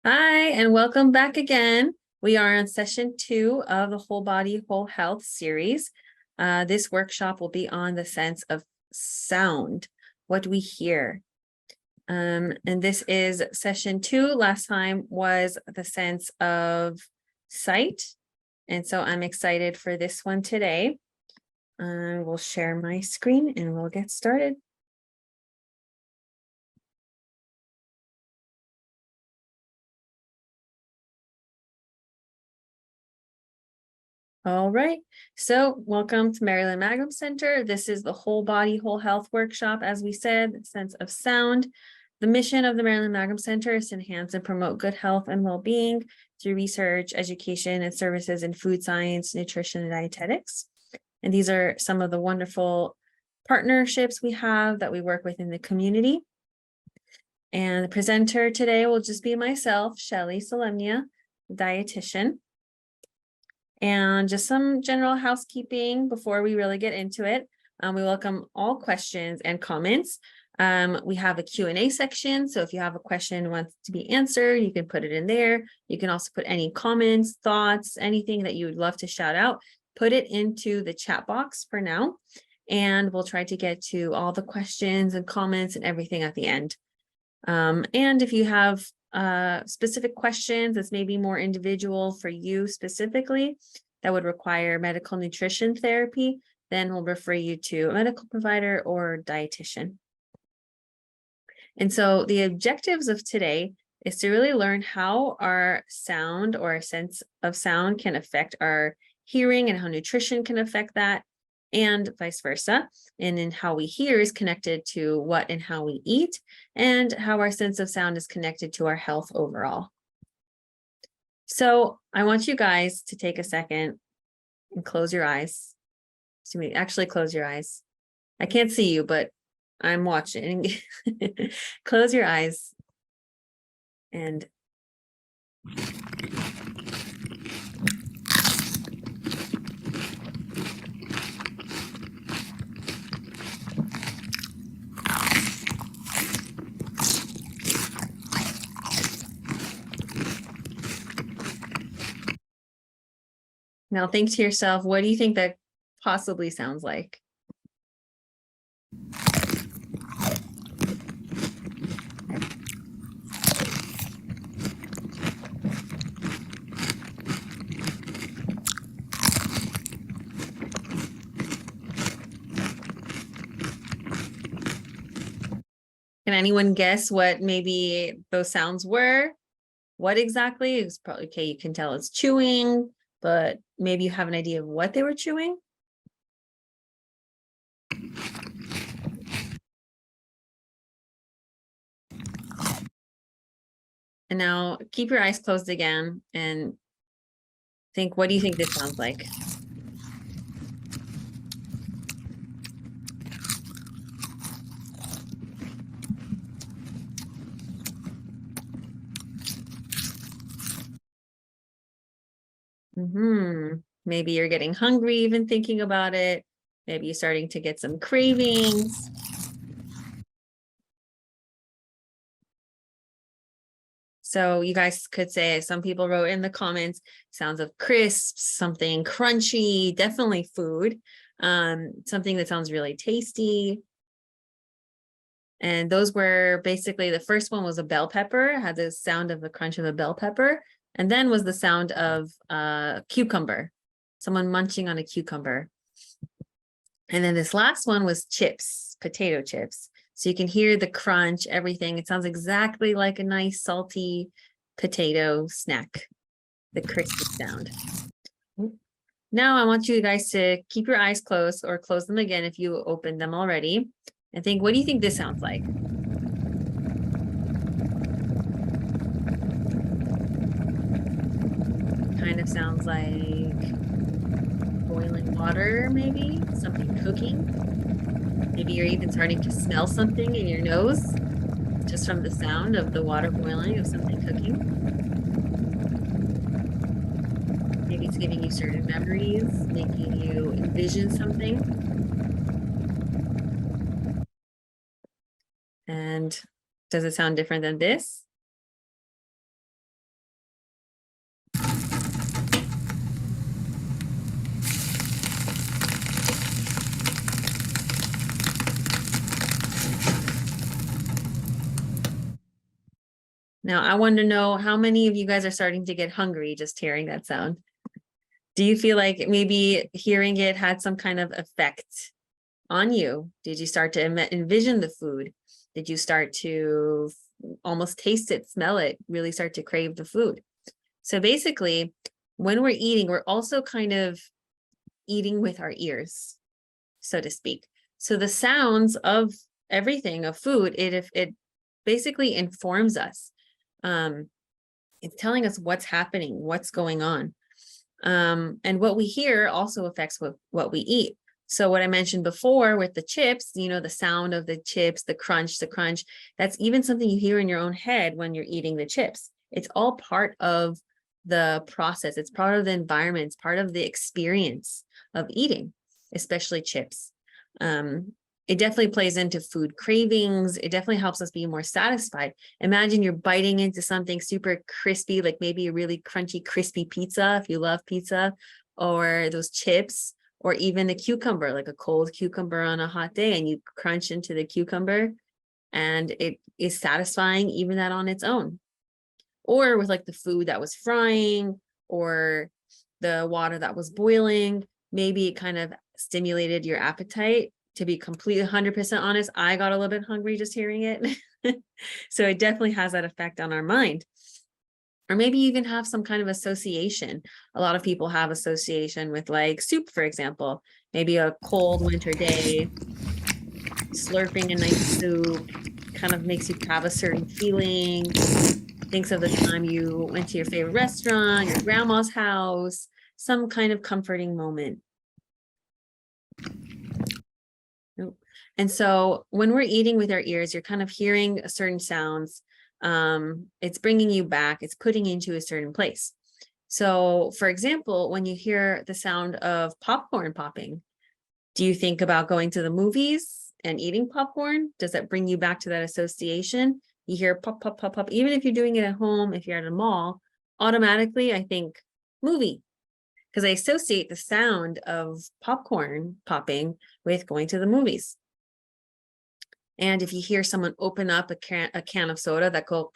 Hi, and welcome back again. We are on session 2 of the Whole Body, Whole Health series. This workshop will be on the sense of sound, what we hear. And this is session 2. Last time was the sense of sight. And so I'm excited for this one today. We'll share my screen and we'll get started. All right, so welcome to Maryland Mangum Center. This is the Whole Body, Whole Health workshop, as we said, sense of sound. The mission of the Maryland Mangum Center is to enhance and promote good health and well-being through research, education, and services in food science, nutrition, and dietetics. And these are some of the wonderful partnerships we have that we work with in the community. And the presenter today will just be myself, Shelly Solemnia, dietitian. And just some general housekeeping before we really get into it. We welcome all questions and comments. We have a Q&A section. So if you have a question wants to be answered, you can put it in there. You can also put any comments, thoughts, anything that you would love to shout out, put it into the chat box for now. And we'll try to get to all the questions and comments and everything at the end. And if you have specific questions that's maybe more individual for you specifically that would require medical nutrition therapy, then we'll refer you to a medical provider or dietitian. And so the objectives of today is to really learn how our sound or our sense of sound can affect our hearing and how nutrition can affect that, and vice versa, and in how we hear is connected to what and how we eat, and how our sense of sound is connected to our health overall. So I want you guys to take a second and close your eyes. Actually close your eyes. I can't see you, but I'm watching. Close your eyes and now think to yourself, what do you think that possibly sounds like? Can anyone guess what maybe those sounds were? What exactly? It's probably okay. You can tell it's chewing, but maybe you have an idea of what they were chewing. And now keep your eyes closed again and think, what do you think this sounds like? Maybe you're getting hungry even thinking about it. Maybe you're starting to get some cravings. So you guys could say, some people wrote in the comments, sounds of crisps, something crunchy, definitely food, something that sounds really tasty. And those were basically, the first one was a bell pepper, it had the sound of the crunch of a bell pepper, and then was the sound of cucumber, someone munching on a cucumber. And then this last one was chips, potato chips. So you can hear the crunch, everything. It sounds exactly like a nice salty potato snack, the crispy sound. Now I want you guys to keep your eyes closed or close them again if you opened them already. And think, what do you think this sounds like? Kind of sounds like boiling water, maybe something cooking. Maybe you're even starting to smell something in your nose just from the sound of the water boiling, of something cooking. Maybe it's giving you certain memories, making you envision something. And does it sound different than this? Now, I want to know how many of you guys are starting to get hungry just hearing that sound. Do you feel like maybe hearing it had some kind of effect on you? Did you start to envision the food? Did you start to almost taste it, smell it, really start to crave the food? So basically, when we're eating, we're also kind of eating with our ears, so to speak. So the sounds of everything, of food, it basically informs us. It's telling us what's happening, what's going on. And what we hear also affects what we eat. So what I mentioned before with the chips, you know, the sound of the chips, the crunch, that's even something you hear in your own head when you're eating the chips. It's all part of the process. It's part of the environment. It's part of the experience of eating, especially chips. It definitely plays into food cravings. It definitely helps us be more satisfied. Imagine you're biting into something super crispy, like maybe a really crunchy, crispy pizza, if you love pizza, or those chips, or even the cucumber, like a cold cucumber on a hot day, and you crunch into the cucumber, and it is satisfying even that on its own. Or with like the food that was frying, or the water that was boiling, maybe it kind of stimulated your appetite. To be completely 100% honest, I got a little bit hungry just hearing it. So it definitely has that effect on our mind. Or maybe you even have some kind of association. A lot of people have association with like soup, for example, maybe a cold winter day, slurping a nice soup kind of makes you have a certain feeling. Thinks of the time you went to your favorite restaurant, your grandma's house, some kind of comforting moment. And so when we're eating with our ears, you're kind of hearing certain sounds. It's bringing you back. It's putting you into a certain place. So for example, when you hear the sound of popcorn popping, do you think about going to the movies and eating popcorn? Does that bring you back to that association? You hear pop, pop, pop, pop. Even if you're doing it at home, if you're at a mall, automatically I think movie, because I associate the sound of popcorn popping with going to the movies. And if you hear someone open up a can of soda, that go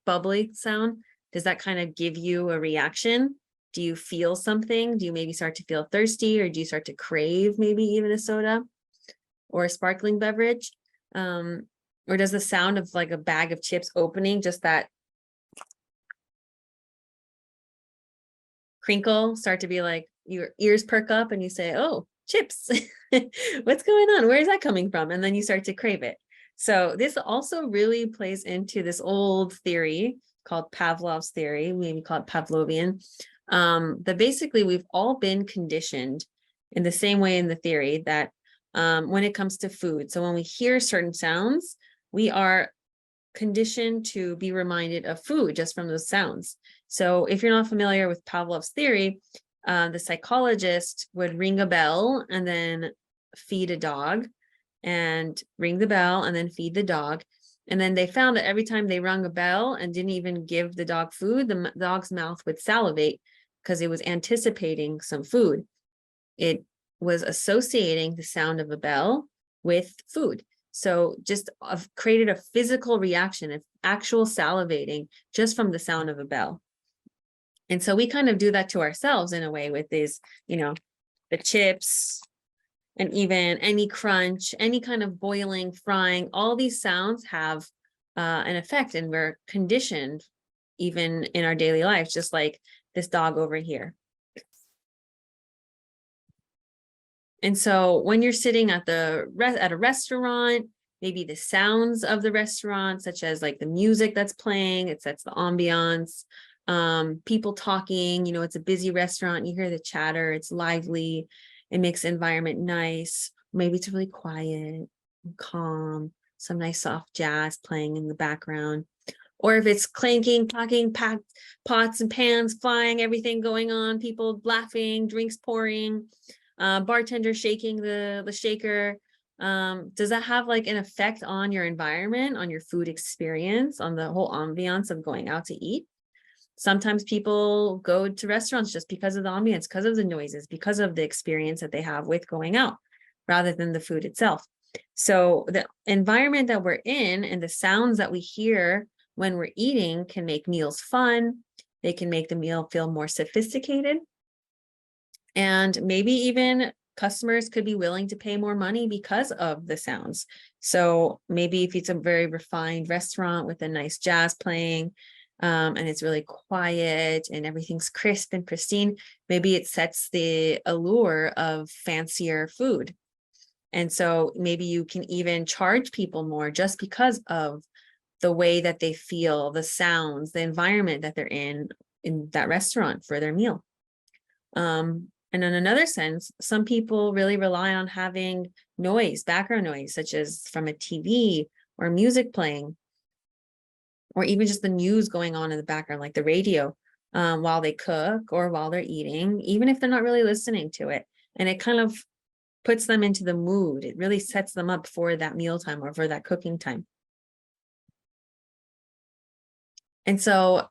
bubbly sound, does that kind of give you a reaction? Do you feel something? Do you maybe start to feel thirsty, or do you start to crave maybe even a soda or a sparkling beverage? Or does the sound of like a bag of chips opening, just that crinkle, start to be like your ears perk up and you say, oh, chips, what's going on? Where is that coming from? And then you start to crave it. So this also really plays into this old theory called Pavlov's theory, maybe called Pavlovian, that basically we've all been conditioned in the same way in the theory that when it comes to food. So when we hear certain sounds, we are conditioned to be reminded of food just from those sounds. So if you're not familiar with Pavlov's theory, the psychologist would ring a bell and then feed a dog, and ring the bell and then feed the dog. And then they found that every time they rung a bell and didn't even give the dog food, the dog's mouth would salivate because it was anticipating some food. It was associating the sound of a bell with food. So just created a physical reaction of actual salivating just from the sound of a bell. And so we kind of do that to ourselves in a way with these, you know, the chips and even any crunch, any kind of boiling, frying, all these sounds have an effect, and we're conditioned even in our daily lives, just like this dog over here. And so when you're sitting at a restaurant, maybe the sounds of the restaurant, such as like the music that's playing, it sets the ambiance. People talking, you know, it's a busy restaurant, you hear the chatter, it's lively, it makes the environment nice. Maybe it's really quiet and calm, some nice soft jazz playing in the background. Or if it's clanking, clacking, packed pots and pans flying, everything going on, people laughing, drinks pouring, bartender shaking the shaker. Does that have like an effect on your environment, on your food experience, on the whole ambiance of going out to eat? Sometimes people go to restaurants just because of the ambience, because of the noises, because of the experience that they have with going out, rather than the food itself. So the environment that we're in and the sounds that we hear when we're eating can make meals fun. They can make the meal feel more sophisticated. And maybe even customers could be willing to pay more money because of the sounds. So maybe if it's a very refined restaurant with a nice jazz playing, and it's really quiet and everything's crisp and pristine, maybe it sets the allure of fancier food. And so maybe you can even charge people more just because of the way that they feel, the sounds, the environment that they're in that restaurant for their meal. And in another sense, some people really rely on having noise, background noise, such as from a TV or music playing, or even just the news going on in the background, like the radio, while they cook or while they're eating, even if they're not really listening to it. And it kind of puts them into the mood. It really sets them up for that mealtime or for that cooking time. And so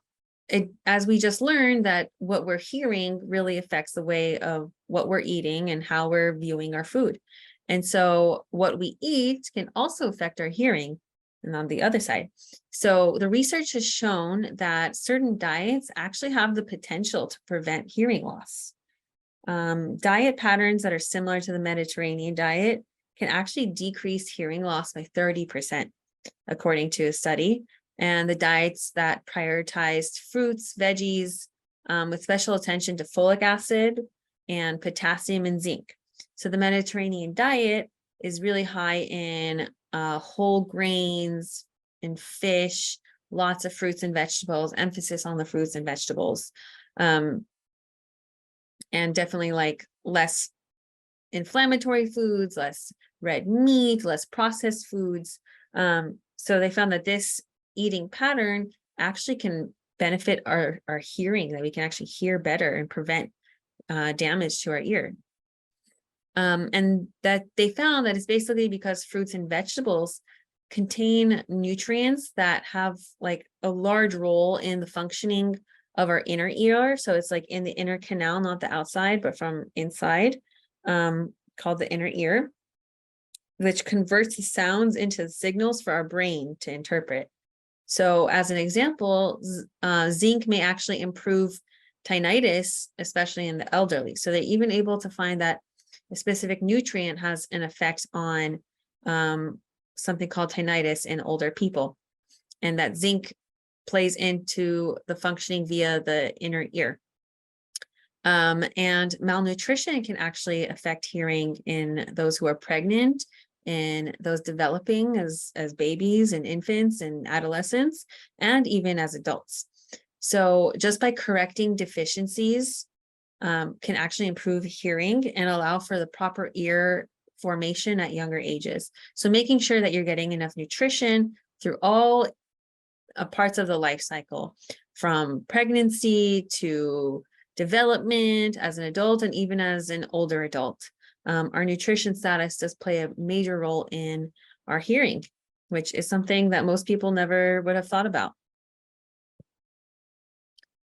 as we just learned, that what we're hearing really affects the way of what we're eating and how we're viewing our food. And so what we eat can also affect our hearing, and on the other side. So the research has shown that certain diets actually have the potential to prevent hearing loss. Diet patterns that are similar to the Mediterranean diet can actually decrease hearing loss by 30%, according to a study. And the diets that prioritized fruits, veggies, with special attention to folic acid and potassium and zinc. So the Mediterranean diet is really high in whole grains and fish, lots of fruits and vegetables, emphasis on the fruits and vegetables, and definitely like less inflammatory foods, less red meat, less processed foods. So they found that this eating pattern actually can benefit our hearing, that we can actually hear better and prevent damage to our ear. And that they found that it's basically because fruits and vegetables contain nutrients that have like a large role in the functioning of our inner ear. So it's like in the inner canal, not the outside, but from inside, called the inner ear, which converts the sounds into signals for our brain to interpret. So as an example, zinc may actually improve tinnitus, especially in the elderly. So they're even able to find that a specific nutrient has an effect on something called tinnitus in older people, and that zinc plays into the functioning via the inner ear. And malnutrition can actually affect hearing in those who are pregnant, in those developing as babies and infants and adolescents, and even as adults. So just by correcting deficiencies can actually improve hearing and allow for the proper ear formation at younger ages. So making sure that you're getting enough nutrition through all parts of the life cycle, from pregnancy to development as an adult and even as an older adult. Our nutrition status does play a major role in our hearing, which is something that most people never would have thought about.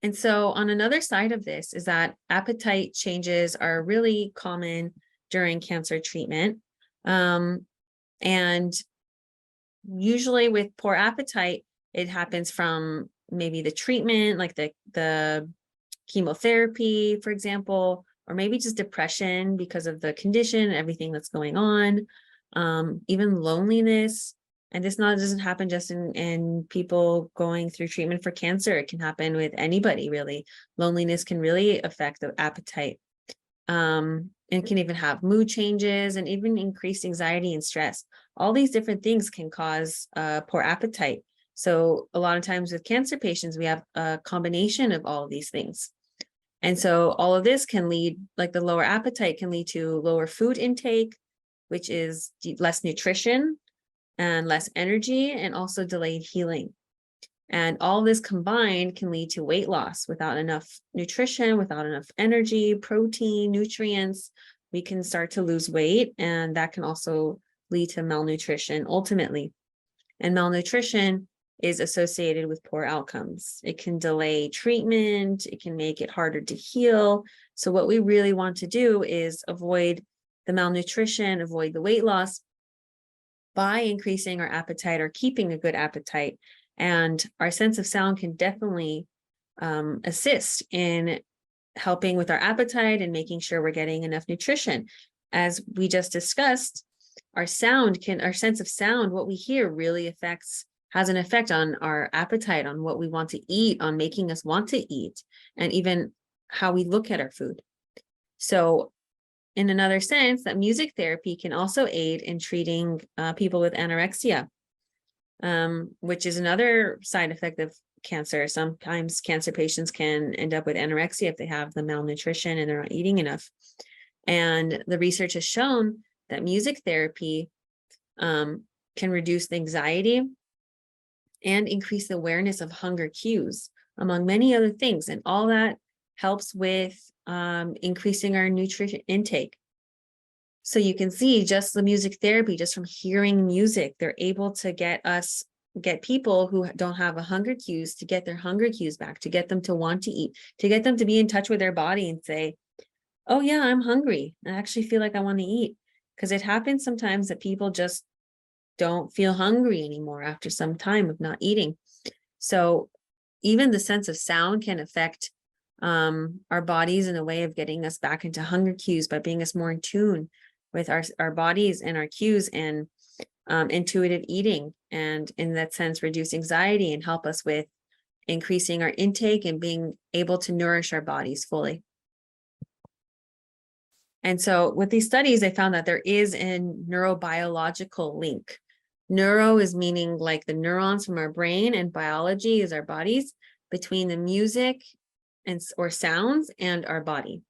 And so on another side of this is that appetite changes are really common during cancer treatment. And usually with poor appetite, it happens from maybe the treatment, like the chemotherapy, for example, or maybe just depression because of the condition and everything that's going on, even loneliness. And this doesn't happen just in people going through treatment for cancer. It can happen with anybody, really. Loneliness can really affect the appetite. And can even have mood changes and even increased anxiety and stress. All these different things can cause poor appetite. So a lot of times with cancer patients, we have a combination of all of these things. And so all of this can lead, like the lower appetite can lead to lower food intake, which is less nutrition and less energy, and also delayed healing. And all this combined can lead to weight loss. Without enough nutrition, without enough energy, protein, nutrients, we can start to lose weight, and that can also lead to malnutrition ultimately. And malnutrition is associated with poor outcomes. It can delay treatment, it can make it harder to heal. So what we really want to do is avoid the malnutrition, avoid the weight loss by increasing our appetite or keeping a good appetite And our sense of sound can definitely assist in helping with our appetite and making sure we're getting enough nutrition. As we just discussed, our sense of sound, what we hear really has an effect on our appetite, on what we want to eat, on making us want to eat, and even how we look at our food. So in another sense, that music therapy can also aid in treating people with anorexia, which is another side effect of cancer. Sometimes cancer patients can end up with anorexia if they have the malnutrition and they're not eating enough. And the research has shown that music therapy can reduce the anxiety and increase the awareness of hunger cues, among many other things. And all that helps with increasing our nutrition intake. So you can see just the music therapy, just from hearing music, they're able to get people who don't have a hunger cues to get their hunger cues back, to get them to want to eat, to get them to be in touch with their body and say, oh yeah, I'm hungry. I actually feel like I want to eat. Because it happens sometimes that people just don't feel hungry anymore after some time of not eating. So even the sense of sound can affect our bodies in a way of getting us back into hunger cues by being us more in tune with our bodies and our cues, and intuitive eating, and in that sense reduce anxiety and help us with increasing our intake and being able to nourish our bodies fully. And so with these studies, they found that there is a neurobiological link. Neuro is meaning like the neurons from our brain, and biology is our bodies, between the music or sounds and our body.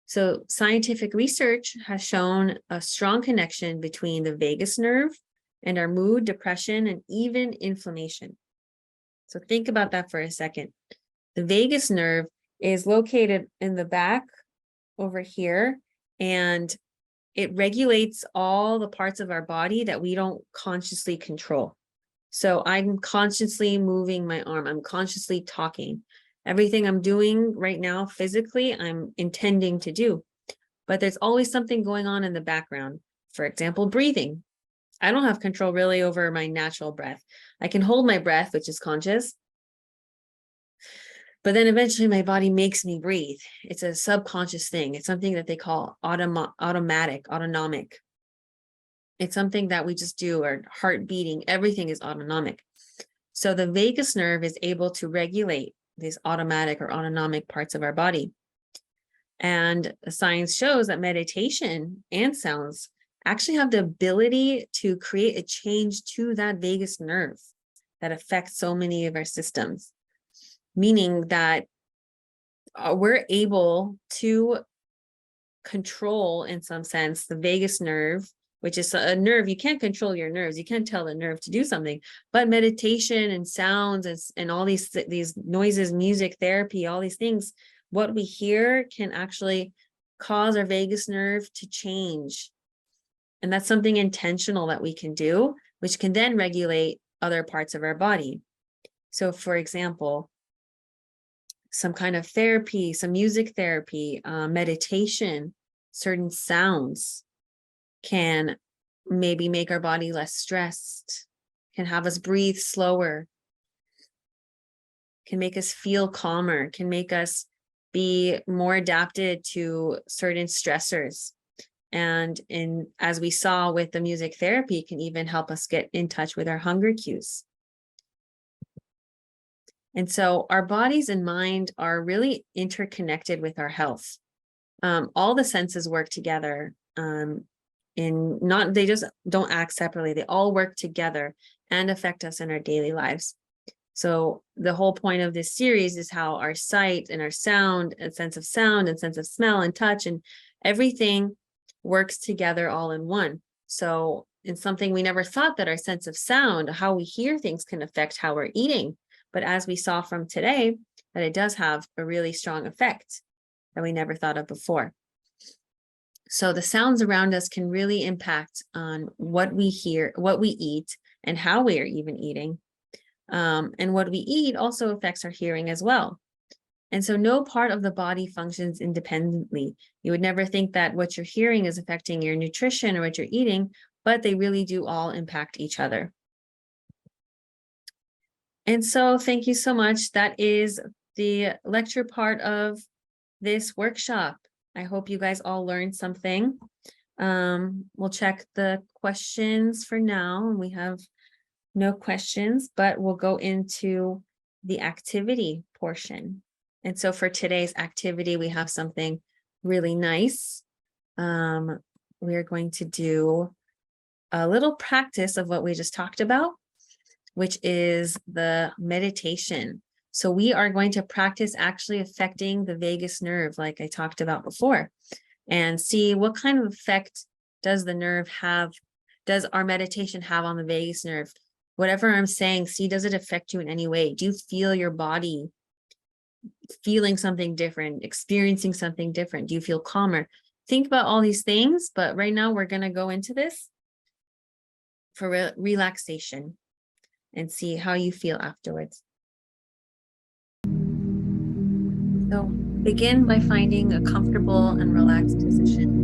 So scientific research has shown a strong connection between the vagus nerve and our mood, depression, and even inflammation. So think about that for a second. The vagus nerve is located in the back over here, and it regulates all the parts of our body that we don't consciously control. So I'm consciously moving my arm, I'm consciously talking. Everything I'm doing right now physically, I'm intending to do. But there's always something going on in the background. For example, breathing. I don't have control really over my natural breath. I can hold my breath, which is conscious, but then eventually my body makes me breathe. It's a subconscious thing. It's something that they call autonomic. It's something that we just do, our heart beating, everything is autonomic. So the vagus nerve is able to regulate these automatic or autonomic parts of our body. And science shows that meditation and sounds actually have the ability to create a change to that vagus nerve that affects so many of our systems, meaning that we're able to control, in some sense, the vagus nerve, which is a nerve. You can't control your nerves. You can't tell the nerve to do something, but meditation and sounds and all these noises, music therapy, all these things, what we hear can actually cause our vagus nerve to change. And that's something intentional that we can do, which can then regulate other parts of our body. So for example, some kind of therapy, some music therapy, meditation, certain sounds can maybe make our body less stressed, can have us breathe slower, can make us feel calmer, can make us be more adapted to certain stressors. And as we saw with the music therapy, can even help us get in touch with our hunger cues. And so our bodies and mind are really interconnected with our health. All the senses work together. They just don't act separately. They all work together and affect us in our daily lives. So the whole point of this series is how our sight and our sound and sense of sound and sense of smell and touch and everything works together all in one. So it's something we never thought, that our sense of sound, how we hear things, can affect how we're eating. But as we saw from today, that it does have a really strong effect that we never thought of before. So the sounds around us can really impact on what we hear, what we eat, and how we are even eating. And what we eat also affects our hearing as well. And so no part of the body functions independently. You would never think that what you're hearing is affecting your nutrition or what you're eating, but they really do all impact each other. And so thank you so much. That is the lecture part of this workshop. I hope you guys all learned something. We'll check the questions for now, and we have no questions, but we'll go into the activity portion. And so for today's activity, we have something really nice. We are going to do a little practice of what we just talked about, which is the meditation. So we are going to practice actually affecting the vagus nerve, like I talked about before, and see what kind of effect does the nerve have, does our meditation have on the vagus nerve? Whatever I'm saying, see, does it affect you in any way? Do you feel your body feeling something different, experiencing something different? Do you feel calmer? Think about all these things, but right now we're going to go into this for relaxation and see how you feel afterwards. So begin by finding a comfortable and relaxed position.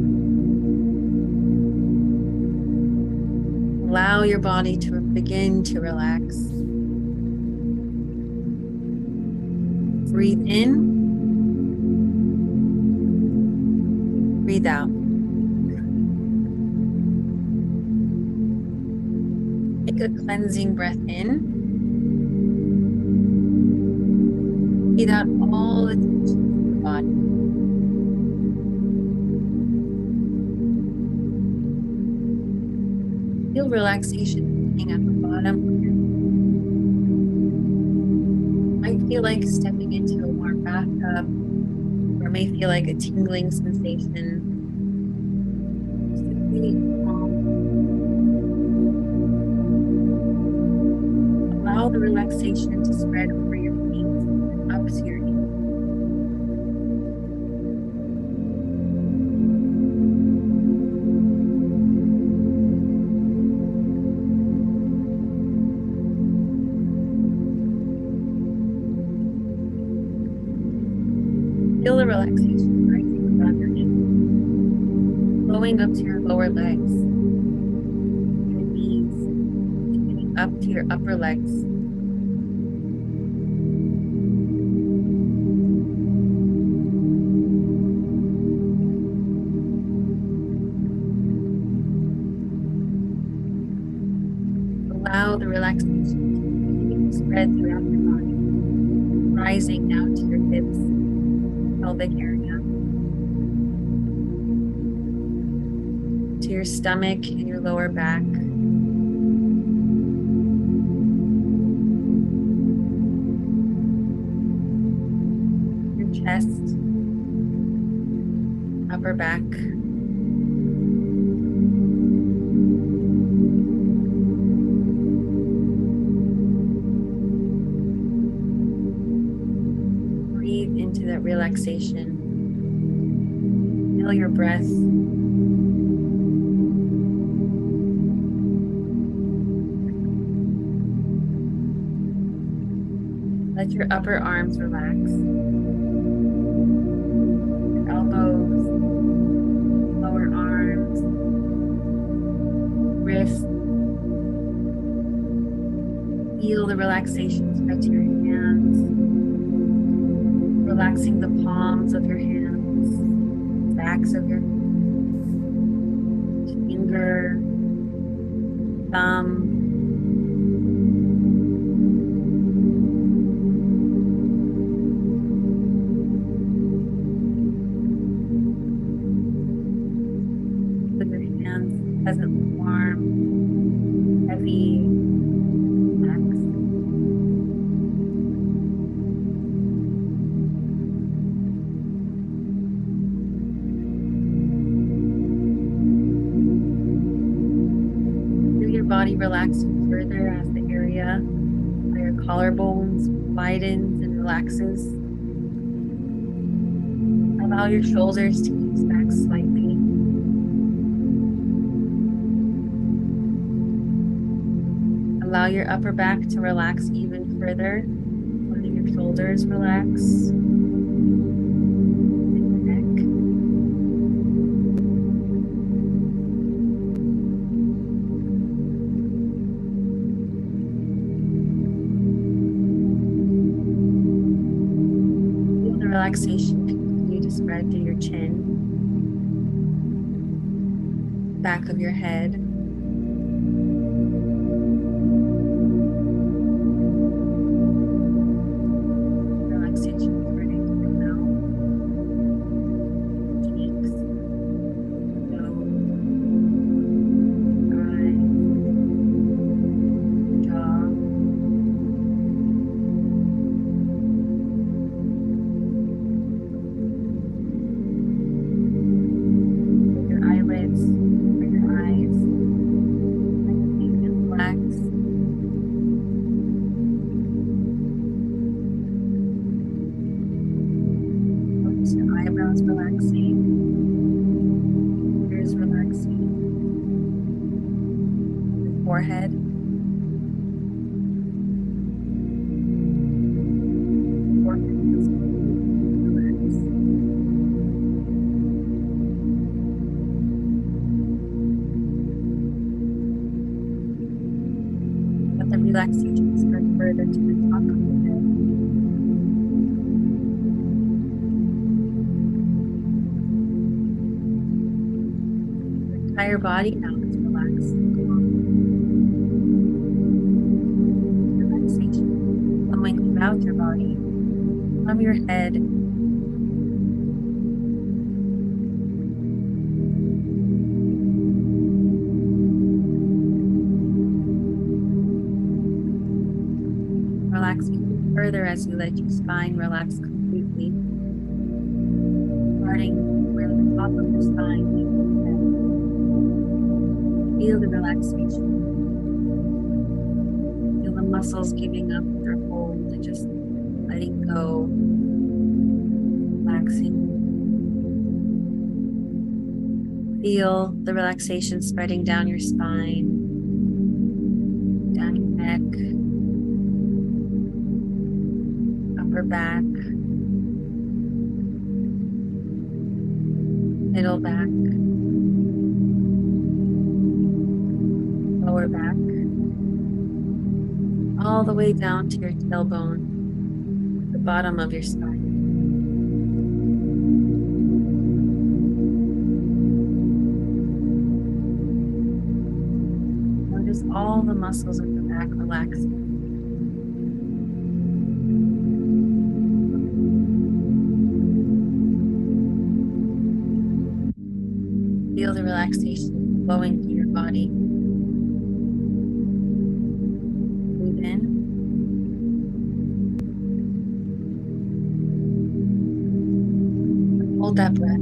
Allow your body to begin to relax. Breathe in, breathe out. Take a cleansing breath in. Breathe out all the tension in your body. Feel relaxation sitting at the bottom of your feet. Might feel like stepping into a warm bathtub, or may feel like a tingling sensation. Simply calm. Allow the relaxation to spread over your feet and up to your ears. Feel the relaxation rising above your head, flowing up to your lower legs, your knees, and up to your upper legs. Allow the relaxation to continue to spread throughout your body, rising down to your hips, pelvic area, to your stomach and your lower back, your chest, upper back, breathe into that relaxation. Feel your breath. Let your upper arms relax. Your elbows, lower arms, wrists. Feel the relaxation spread to your hands, relaxing the palms of your hands, backs of your hands, finger, thumb, with your hands pleasantly warm, heavy, relaxed. Feel your body relaxing further as the area by your collarbones widens and relaxes. Allow your shoulders to ease back slightly. Allow your upper back to relax even further, letting your shoulders relax. And your neck. Relaxation continue to spread through your chin, back of your head. Relaxation spreading to your mouth, cheeks, nose, eyes, jaw. Your eyelids, your eyes, relax. Notice your eyebrows relaxing, ears relaxing, your forehead. Forehead feels relaxed. Let the relaxation spread further to the top of your head. Your entire body now is relaxed. Relaxation flowing throughout your body, from your head, relaxing further as you let your spine relax completely, starting where the top of your spine meets your head. Feel the relaxation. Feel the muscles giving up their hold and just letting go, relaxing. Feel the relaxation spreading down your spine, down your neck, upper back, middle back, lower back, all the way down to your tailbone, the bottom of your spine. Notice all the muscles of the back relaxing. Feel the relaxation flowing through your body. Breathe in. Hold that breath.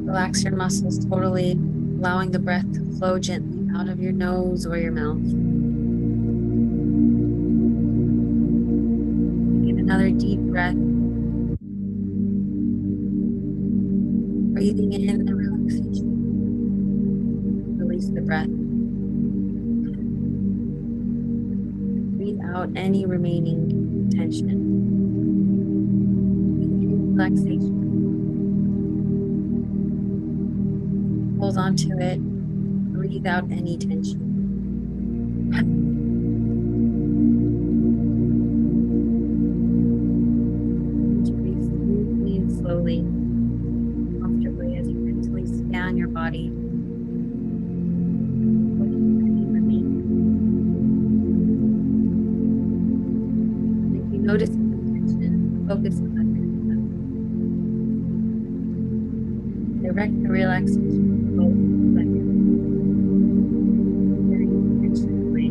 Relax your muscles totally, allowing the breath to flow gently out of your nose or your mouth. Take another deep breath. Breathing in the relaxation. Release the breath. Breathe out any remaining tension. Breathe in relaxation. Hold on to it. Breathe out any tension. Breathe smoothly and slowly, comfortably as you mentally scan your body. If you notice any tension, focus on that tension. Direct the relaxation to both legs. Very intentionally.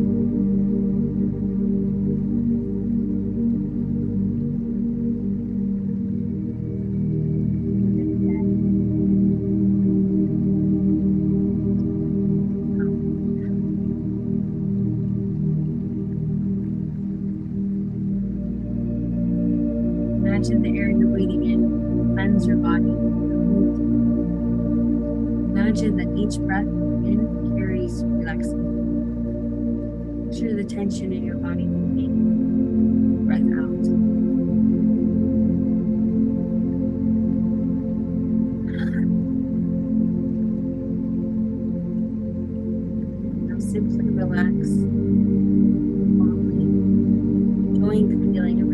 Imagine the air you're breathing in cleanse your body. Imagine that each breath in carries relaxation. Picture the tension in your body moving. Breath out. Now simply relax. Calmly. Enjoying the feeling of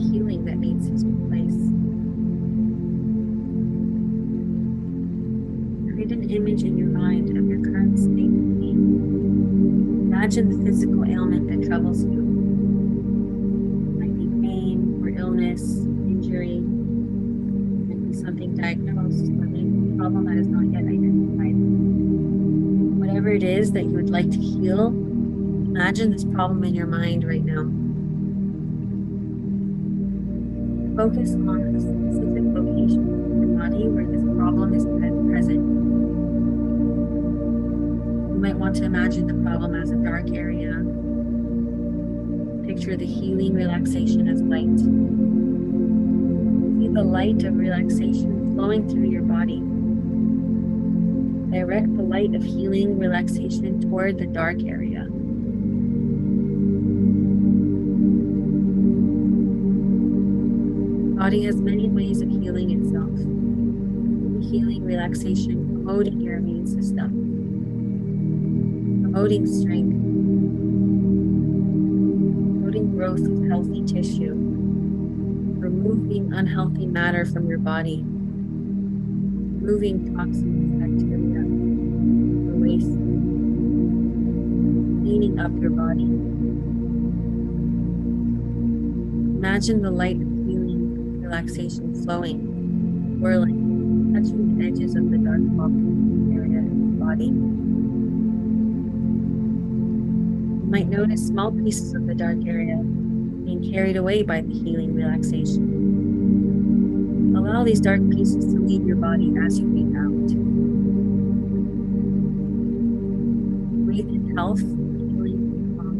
healing that needs to take place. Create an image in your mind of your current state of being. Imagine the physical ailment that troubles you. It might be pain or illness, injury, it might be something diagnosed, or maybe a problem that is not yet identified. Whatever it is that you would like to heal, imagine this problem in your mind right now. Focus on a specific location in your body where this problem is present. You might want to imagine the problem as a dark area. Picture the healing relaxation as light. See the light of relaxation flowing through your body. Direct the light of healing relaxation toward the dark area. The body has many ways of healing itself. Healing relaxation, promoting your immune system, promoting strength, promoting growth of healthy tissue, removing unhealthy matter from your body, removing toxins, bacteria, or waste, cleaning up your body. Imagine the light of healing relaxation flowing, whirling, touching the edges of the dark block area in your body. You might notice small pieces of the dark area being carried away by the healing relaxation. Allow these dark pieces to leave your body as you breathe out. Breathe in health, healing, and calm.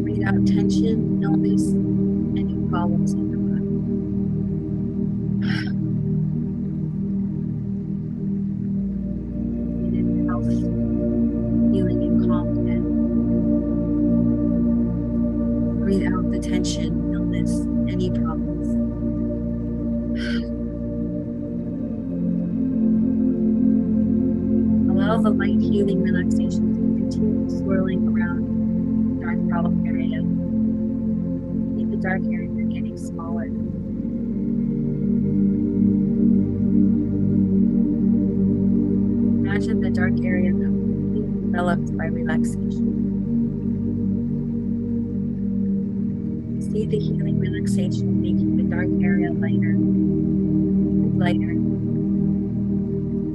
Breathe out tension, illness, any problems in your body. Healing and calm again. Breathe out the tension, illness, any problems. Allow the light healing relaxation to continue swirling around the dark problem area. Make the dark area getting smaller. Imagine the dark area completely enveloped by relaxation. See the healing relaxation making the dark area lighter and lighter,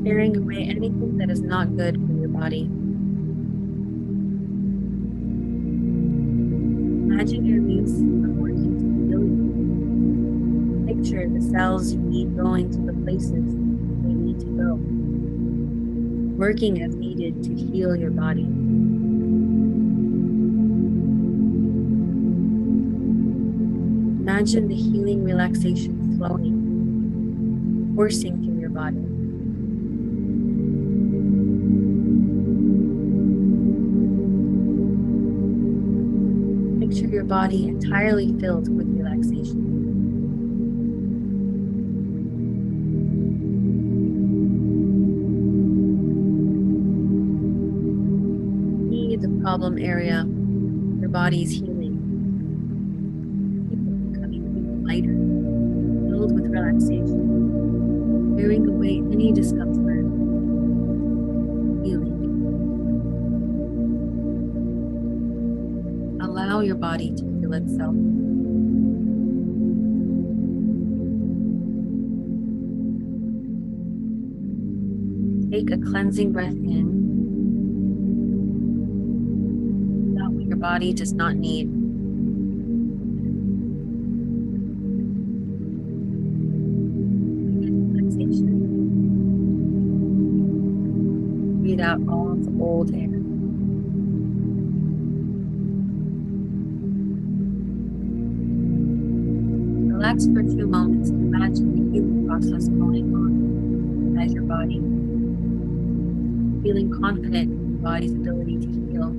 carrying away anything that is not good for your body. Imagine your immune system working to heal you. Picture the cells you need going to the places they need to go, working as needed to heal your body. Imagine the healing relaxation flowing, coursing through your body. Picture your body entirely filled with relaxation. The problem area, your body's healing, becoming lighter, filled with relaxation, clearing away any discomfort, healing. Allow your body to heal itself. Take a cleansing breath in. Your body does not need. Relaxation. Breathe out all of the old air. Relax for a few moments and imagine the healing process going on inside your body. Feeling confident in your body's ability to heal.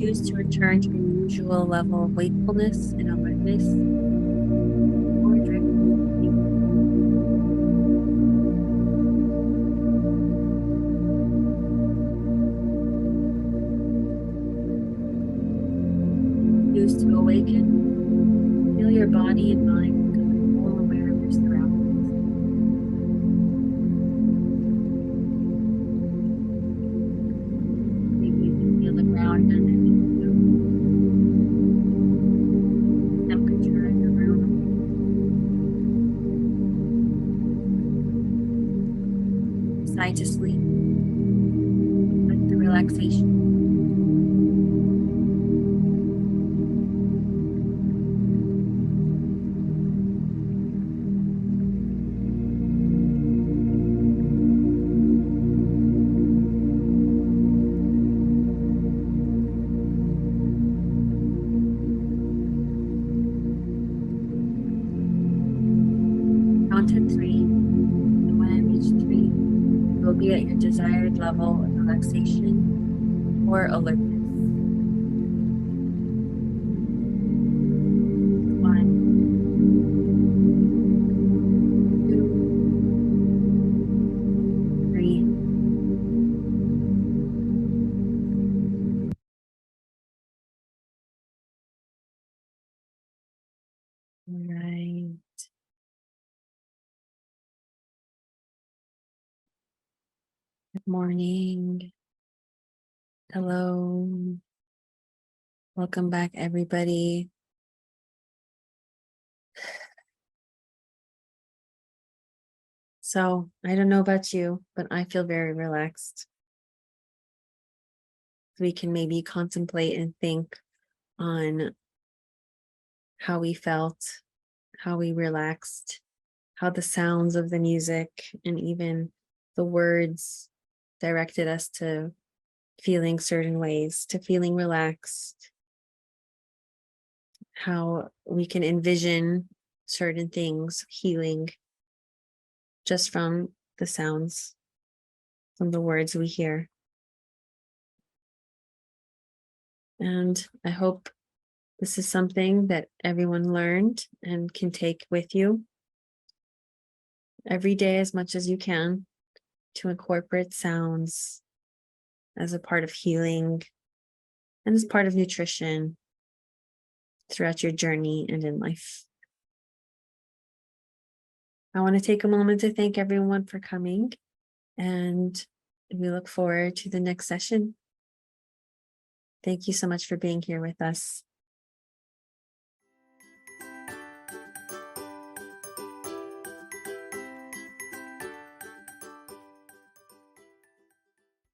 choose to return to your usual level of wakefulness and alertness, or drift into deep choose to awaken, feel your body and mind becoming more aware of your surroundings. Maybe you can feel the ground underneath you, temperature in the room. Decide to sleep with the relaxation. Count to 3, and when I reach 3, you will be at your desired level of relaxation or alertness. 1, 2, 3. All right. Good morning. Hello. Welcome back, everybody. So I don't know about you, but I feel very relaxed. We can maybe contemplate and think on how we felt, how we relaxed, how the sounds of the music and even the words directed us to feeling certain ways, to feeling relaxed, how we can envision certain things healing just from the sounds, from the words we hear. And I hope this is something that everyone learned and can take with you every day as much as you can, to incorporate sounds as a part of healing and as part of nutrition throughout your journey and in life. I want to take a moment to thank everyone for coming, and we look forward to the next session. Thank you so much for being here with us.